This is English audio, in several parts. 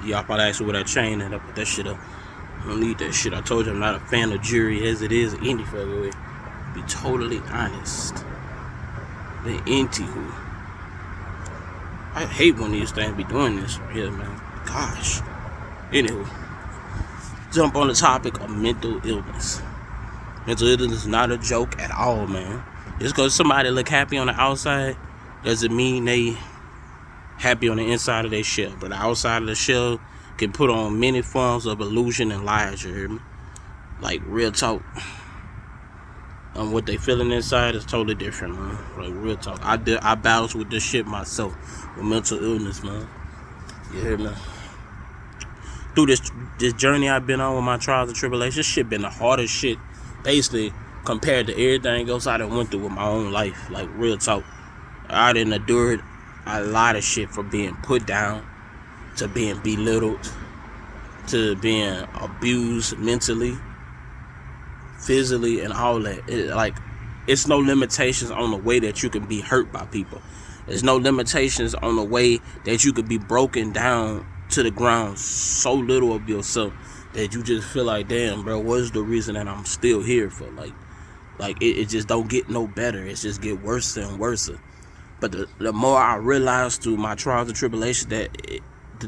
Y'all probably asked me where that chain and I put that shit up. I don't need that shit. I told you I'm not a fan of jury as it is any fucking way. Be totally honest. The anywho. I hate when these things be doing this right here, man. Gosh. Anywho. Jump on the topic of mental illness. Mental illness is not a joke at all, man. Just because somebody look happy on the outside doesn't mean they happy on the inside of their shell. But the outside of the shell can put on many forms of illusion and lies, you hear me? Like, real talk. What they feeling inside is totally different, man. Like, real talk. I battle with this shit myself, with mental illness, man. You hear me? Through this journey I've been on with my trials and tribulations, this shit been the hardest shit, basically, compared to everything else I done went through with my own life. Like, real talk. I done endured a lot of shit, from being put down, to being belittled, to being abused mentally, physically, and all that. It's no limitations on the way that you can be hurt by people. There's no limitations on the way that you could be broken down to the ground so little of yourself that you just feel like, damn, bro, what's the reason that I'm still here for? Like it just don't get no better. It just get worse and worse. But the more I realized through my trials and tribulations that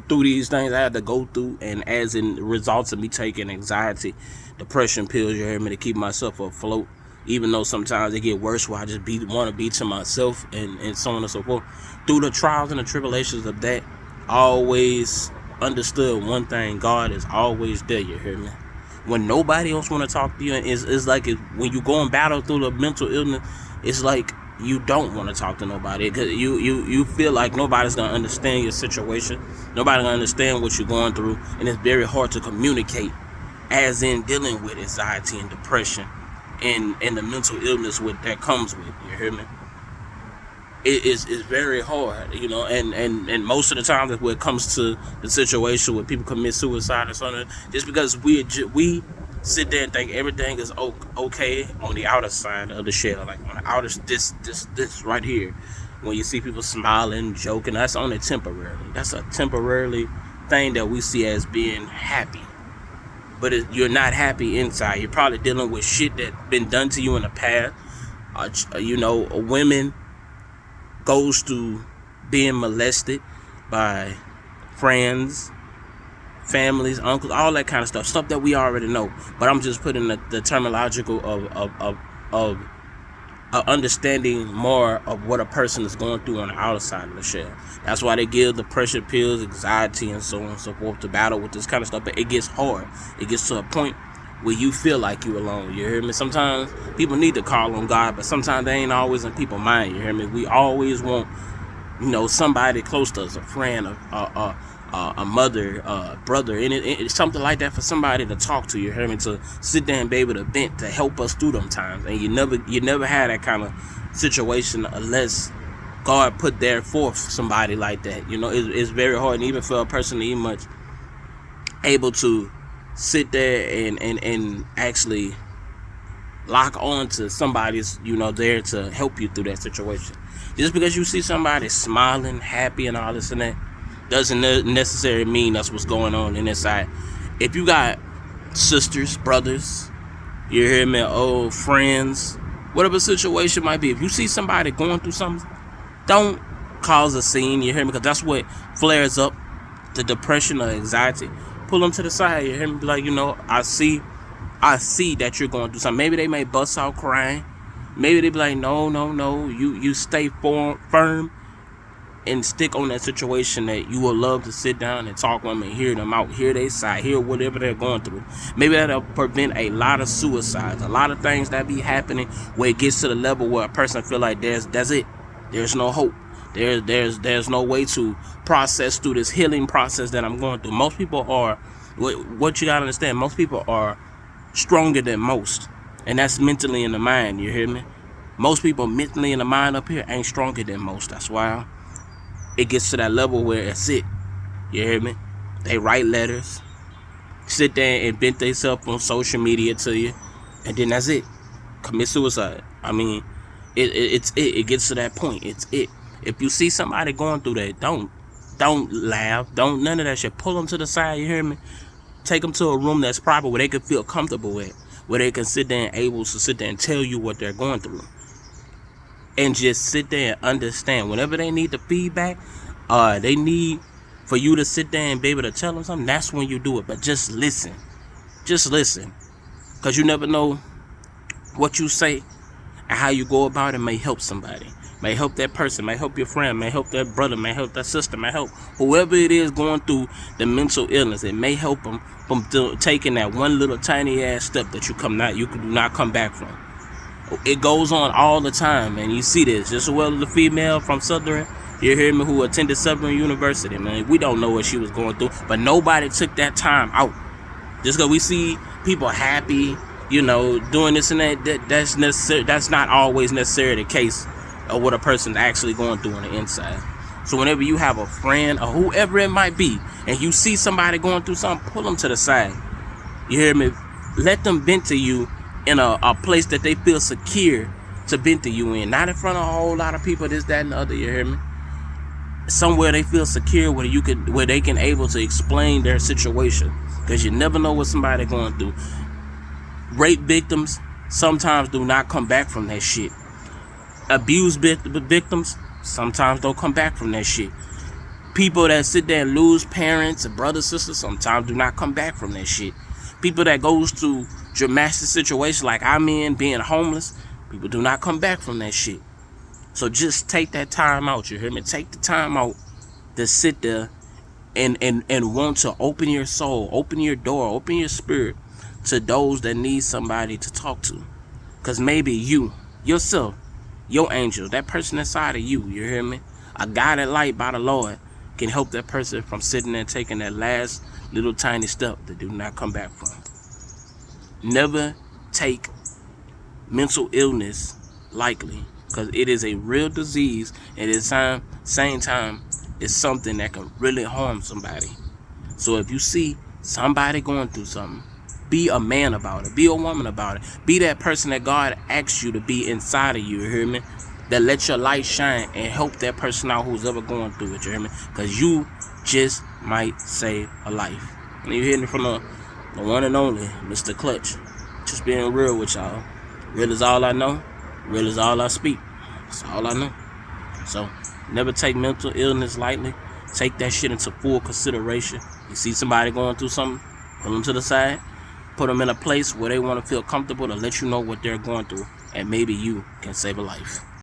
through these things I had to go through, and as in results of me taking anxiety, depression pills, you hear me, to keep myself afloat, even though sometimes it get worse where I just want to be to myself and so on and so forth. Through the trials and the tribulations of that, I always understood one thing: God is always there, you hear me? When nobody else want to talk to you, and it's like when you go and battle through the mental illness, it's like you don't want to talk to nobody, because you feel like nobody's gonna understand your situation, nobody's gonna understand what you're going through, and it's very hard to communicate, as in dealing with anxiety and depression and the mental illness that comes with, you hear me? It's very hard, you know, and most of the time when it comes to the situation where people commit suicide or something, just because we sit there and think everything is okay on the outer side of the shell, like on the outer this right here, when you see people smiling, joking, that's only temporarily. That's a temporarily thing that we see as being happy, but you're not happy inside. You're probably dealing with shit that been done to you in the past. You know, women goes through being molested by friends, families, uncles, all that kind of stuff that we already know. But I'm just putting the terminological of understanding more of what a person is going through on the outside of the shell. That's why they give depression pills, anxiety, and so on and so forth to battle with this kind of stuff. But it gets hard. It gets to a point where you feel like you alone, you hear me? Sometimes people need to call on God, but sometimes they ain't always in people's mind, you hear me? We always want, you know, somebody close to us, a friend, a mother, brother, and it's something like that for somebody to talk to, you hear me? To sit there and be able to vent, to help us through them times. And you never had that kind of situation unless God put there forth somebody like that. You know, it's very hard, and even for a person to even much able to sit there and actually lock on to somebody's, you know, there to help you through that situation. Just because you see somebody smiling, happy, and all this and that, doesn't necessarily mean that's what's going on inside. If you got sisters, brothers, you hear me, old friends, whatever the situation might be, if you see somebody going through something, don't cause a scene, you hear me, because that's what flares up the depression or anxiety. Pull them to the side, you hear me, be like, you know, I see that you're going through something. Maybe they may bust out crying. Maybe they be like, no, you stay firm and stick on that situation, that you will love to sit down and talk with them and hear them out, hear their side, hear whatever they're going through. Maybe that'll prevent a lot of suicides, a lot of things that be happening where it gets to the level where a person feel like that's it. There's no hope. There's no way to process through this healing process that I'm going through. Most people are, what you gotta understand, most people are stronger than most, and that's mentally in the mind, you hear me? Most people mentally in the mind up here ain't stronger than most. That's why it gets to that level where it's it, you hear me? They write letters, sit there and vent themselves on social media to you, and then that's it. Commit suicide. I mean, it gets to that point. It's it. If you see somebody going through that, don't Don't laugh. Don't none of that shit. Pull them to the side. You hear me? Take them to a room that's proper where they can feel comfortable at, where they can sit there and able to sit there and tell you what they're going through, and just sit there and understand. Whenever they need the feedback, they need for you to sit there and be able to tell them something. That's when you do it. But just listen, because you never know what you say and how you go about it may help somebody. May help that person, may help your friend, may help that brother, may help that sister, may help whoever it is going through the mental illness. It may help them from taking that one little tiny ass step that you do not come back from. It goes on all the time, and you see this just as well as the female from Southern. You hear me? Who attended Southern University, man. We don't know what she was going through, but nobody took that time out. Just because we see people happy, doing this and that's not always necessarily the case of what a person's actually going through on the inside. So whenever you have a friend or whoever it might be, and you see somebody going through something, pull them to the side. You hear me? Let them vent to you in a place that they feel secure to vent to you in. Not in front of a whole lot of people, this, that, and the other, you hear me? Somewhere they feel secure where they can able to explain their situation. Because you never know what somebody going through. Rape victims sometimes do not come back from that shit. Abuse victims sometimes don't come back from that shit. People that sit there and lose parents and brothers, sisters, sometimes do not come back from that shit. People that goes through dramatic situations like I'm in, being homeless, people do not come back from that shit. So just take that time out, you hear me? Take the time out to sit there and want to open your soul, open your door, open your spirit to those that need somebody to talk to. Because maybe you, yourself, your angel, that person inside of you hear me? A guided light by the Lord can help that person from sitting there and taking that last little tiny step that do not come back from. Never take mental illness lightly, because it is a real disease, and at the same time, it's something that can really harm somebody. So if you see somebody going through something, be a man about it. Be a woman about it. Be that person that God asks you to be inside of you, you hear me? That let your light shine and help that person out who's ever going through it, you hear me? Because you just might save a life. And you hear me from the one and only Mr. Clutch. Just being real with y'all. Real is all I know. Real is all I speak. That's all I know. So never take mental illness lightly. Take that shit into full consideration. You see somebody going through something, pull them to the side. Put them in a place where they want to feel comfortable to let you know what they're going through, and maybe you can save a life.